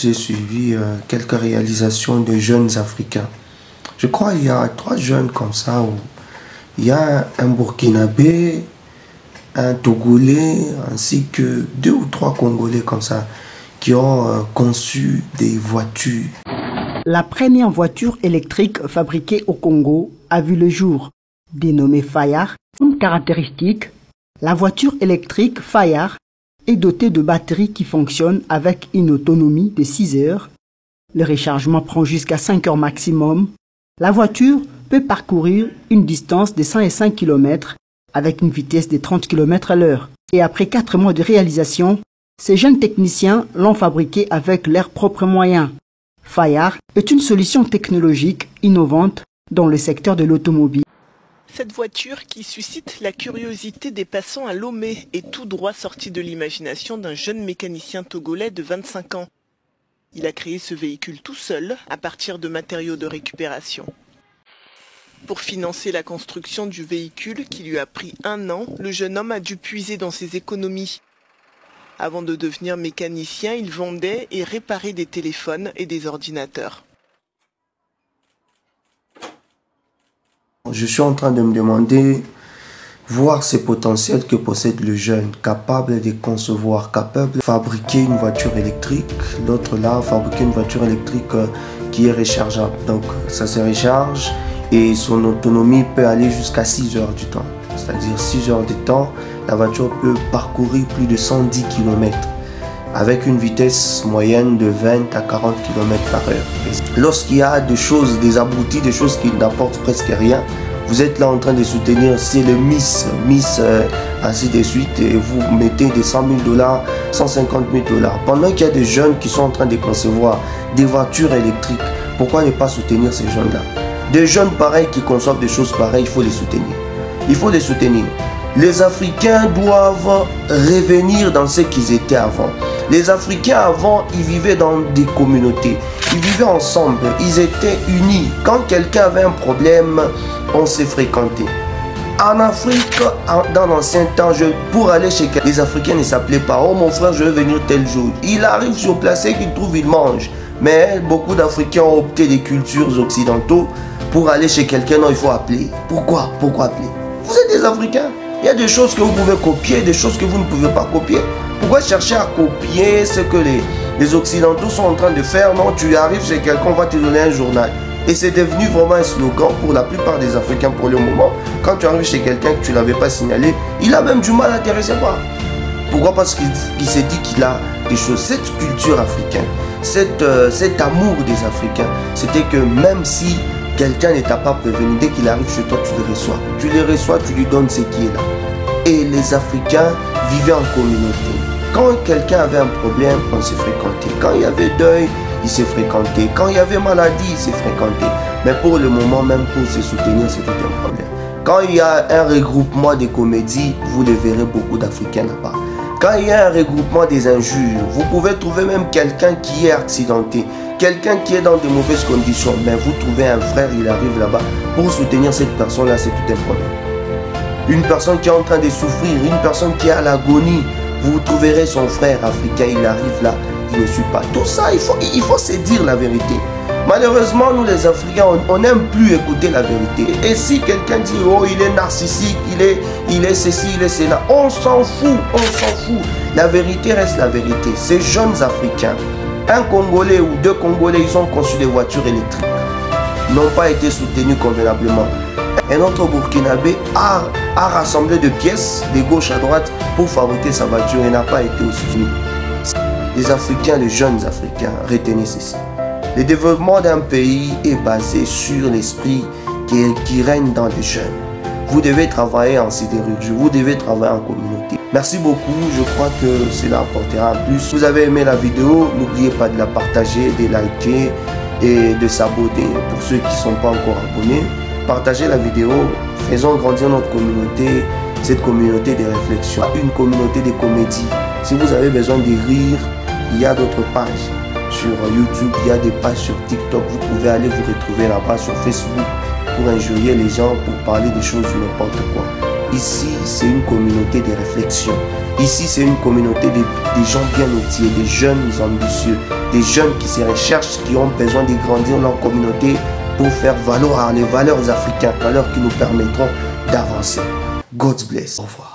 j'ai suivi quelques réalisations de jeunes Africains. Je crois qu'il y a 3 jeunes comme ça, où il y a un Burkinabé, un Togolais, ainsi que 2 ou 3 Congolais comme ça, qui ont conçu des voitures. La première voiture électrique fabriquée au Congo a vu le jour. Dénommée Fayard, une caractéristique, la voiture électrique Fayard est dotée de batteries qui fonctionnent avec une autonomie de 6 heures. Le rechargement prend jusqu'à 5 heures maximum. La voiture peut parcourir une distance de 105 km avec une vitesse de 30 km à l'heure. Et après 4 mois de réalisation, ces jeunes techniciens l'ont fabriquée avec leurs propres moyens. Fayard est une solution technologique innovante dans le secteur de l'automobile. Cette voiture qui suscite la curiosité des passants à Lomé est tout droit sortie de l'imagination d'un jeune mécanicien togolais de 25 ans. Il a créé ce véhicule tout seul à partir de matériaux de récupération. Pour financer la construction du véhicule qui lui a pris 1 an, le jeune homme a dû puiser dans ses économies. Avant de devenir mécanicien, il vendait et réparait des téléphones et des ordinateurs. Je suis en train de me demander, voir ces potentiels que possède le jeune, capable de concevoir, capable de fabriquer une voiture électrique. L'autre là, fabriquer une voiture électrique qui est rechargeable. Donc ça se recharge et son autonomie peut aller jusqu'à 6 heures du temps. C'est-à-dire 6 heures de temps, la voiture peut parcourir plus de 110 km avec une vitesse moyenne de 20 à 40 km par heure. Lorsqu'il y a des choses, des abrutis, des choses qui n'apportent presque rien, vous êtes là en train de soutenir, c'est le Miss, ainsi de suite, et vous mettez des 100 000 $, 150 000 $. Pendant qu'il y a des jeunes qui sont en train de concevoir des voitures électriques, pourquoi ne pas soutenir ces jeunes-là? Des jeunes pareils qui conçoivent des choses pareilles, il faut les soutenir. Il faut les soutenir. Les Africains doivent revenir dans ce qu'ils étaient avant. Les Africains avant, ils vivaient dans des communautés. Ils vivaient ensemble, ils étaient unis. Quand quelqu'un avait un problème, on s'est fréquenté. En Afrique, dans l'ancien temps, pour aller chez quelqu'un, les Africains ne s'appelaient pas « Oh mon frère, je vais venir tel jour ». Il arrive sur place et qu'il trouve, il mange. Mais beaucoup d'Africains ont opté des cultures occidentaux. Pour aller chez quelqu'un, non, il faut appeler. Pourquoi? Pourquoi appeler? Vous êtes des Africains. Il y a des choses que vous pouvez copier, des choses que vous ne pouvez pas copier. Pourquoi chercher à copier ce que les Occidentaux sont en train de faire? Non, tu arrives chez quelqu'un, on va te donner un journal. Et c'est devenu vraiment un slogan pour la plupart des Africains pour le moment. Quand tu arrives chez quelqu'un que tu ne l'avais pas signalé, il a même du mal à te recevoir. Pourquoi? Parce qu'il s'est dit qu'il a des choses. Cette culture africaine, cet amour des Africains, c'était que même si quelqu'un ne t'a pas prévenu, dès qu'il arrive chez toi, tu le reçois. Tu le reçois, tu lui donnes ce qui est là. Et les Africains vivaient en communauté. Quand quelqu'un avait un problème, on s'est fréquenté. Quand il y avait deuil, il s'est fréquenté. Quand il y avait maladie, il s'est fréquenté. Mais pour le moment, même pour se soutenir, c'était un problème. Quand il y a un regroupement des comédies, vous le verrez beaucoup d'Africains là-bas. Quand il y a un regroupement des injures, vous pouvez trouver même quelqu'un qui est accidenté, quelqu'un qui est dans de mauvaises conditions, mais vous trouvez un frère, il arrive là-bas pour soutenir cette personne-là, c'est tout un problème. Une personne qui est en train de souffrir, une personne qui est à l'agonie, vous trouverez son frère africain, il arrive là, il ne suit pas. Tout ça, il faut se dire la vérité. Malheureusement, nous les Africains, on n'aime plus écouter la vérité. Et si quelqu'un dit, oh, il est narcissique, il est ceci, il est cela, on s'en fout, on s'en fout. La vérité reste la vérité. Ces jeunes Africains, un Congolais ou 2 Congolais, ils ont conçu des voitures électriques, n'ont pas été soutenus convenablement. Un autre Burkinabé a rassemblé des pièces de gauche à droite pour fabriquer sa voiture et n'a pas été aussi uni. Les Africains, les jeunes Africains, retenez ceci. Le développement d'un pays est basé sur l'esprit qui règne dans les jeunes. Vous devez travailler en sidérurgie, vous devez travailler en communauté. Merci beaucoup, je crois que cela apportera un plus. Si vous avez aimé la vidéo, n'oubliez pas de la partager, de liker et de s'abonner pour ceux qui ne sont pas encore abonnés. Partagez la vidéo, faisons grandir notre communauté, cette communauté de réflexion, une communauté de comédie. Si vous avez besoin de rire, il y a d'autres pages. Sur YouTube, il y a des pages sur TikTok, vous pouvez aller vous retrouver là-bas sur Facebook pour injurier les gens, pour parler des choses ou n'importe quoi. Ici, c'est une communauté de réflexion. Ici, c'est une communauté des gens bien outillés, des jeunes ambitieux, des jeunes qui se recherchent, qui ont besoin de grandir leur communauté pour faire valoir les valeurs africaines, valeurs qui nous permettront d'avancer. God bless. Au revoir.